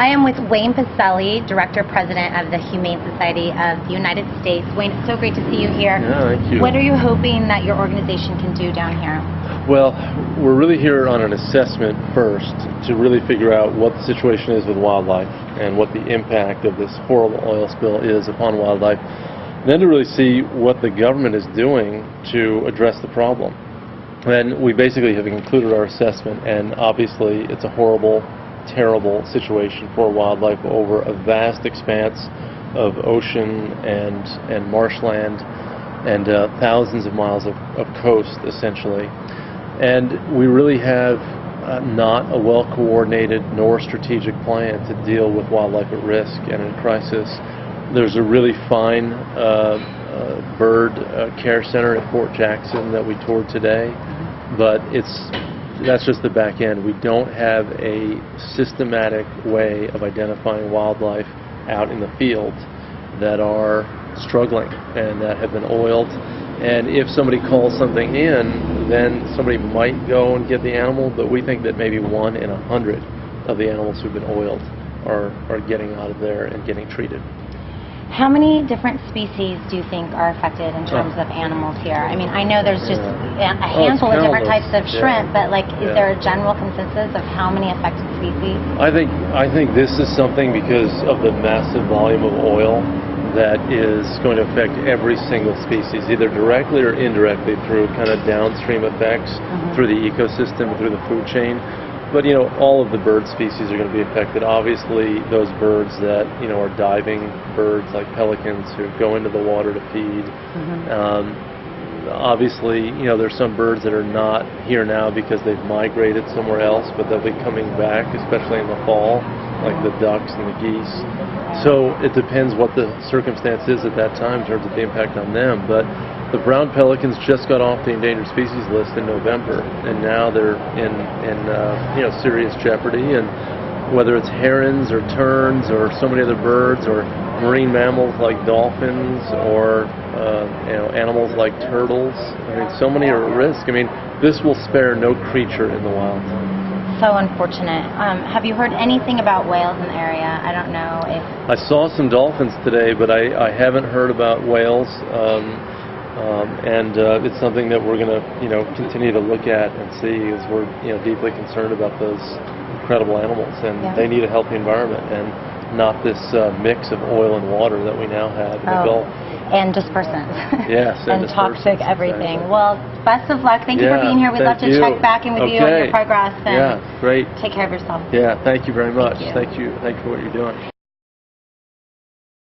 I am with Wayne Pacelle, Director-President of the Humane Society of the United States. Wayne, it's so great to see you here. Yeah, thank you. What are you hoping that your organization can do down here? Well, we're really here on an assessment first to really figure out what the situation is with wildlife and what the impact of this horrible oil spill is upon wildlife. Then to really see what the government is doing to address the problem. And we basically have concluded our assessment, and obviously it's a horrible, terrible situation for wildlife over a vast expanse of ocean and marshland and thousands of miles of coast, essentially. And we really have not a well-coordinated nor strategic plan to deal with wildlife at risk and in crisis. There's a really fine bird care center at Fort Jackson that we toured today, but that's just the back end. We don't have a systematic way of identifying wildlife out in the field that are struggling and that have been oiled. And if somebody calls something in, then somebody might go and get the animal, but we think that maybe 1 in 100 of the animals who've been oiled are getting out of there and getting treated. How many different species do you think are affected in terms of animals here? I mean, I know there's just a handful of different types of shrimp, but is there a general consensus of how many affected species? I think this is something because of the massive volume of oil that is going to affect every single species, either directly or indirectly through kind of downstream effects through the ecosystem, through the food chain. But, all of the bird species are going to be affected. Obviously, those birds that, are diving birds like pelicans who go into the water to feed. Obviously, there's some birds that are not here now because they've migrated somewhere else, but they'll be coming back, especially in the fall, like the ducks and the geese. So it depends what the circumstance is at that time in terms of the impact on them. But the brown pelicans just got off the endangered species list in November, and now they're in serious jeopardy. And whether it's herons or terns or so many other birds or marine mammals like dolphins or animals like turtles, so many are at risk. This will spare no creature in the wild. So unfortunate. Have you heard anything about whales in the area? I don't know if... I saw some dolphins today, but I haven't heard about whales. And it's something that we're going to continue to look at and see, as we're deeply concerned about those incredible animals, and they need a healthy environment and not this mix of oil and water that we now have in the Gulf. And dispersants. Yes, and toxic everything. Exactly. Well, best of luck. Thank you for being here. We'd love to check back in with you on your progress. And great. Take care of yourself. Yeah, thank you very much. Thank you for what you're doing.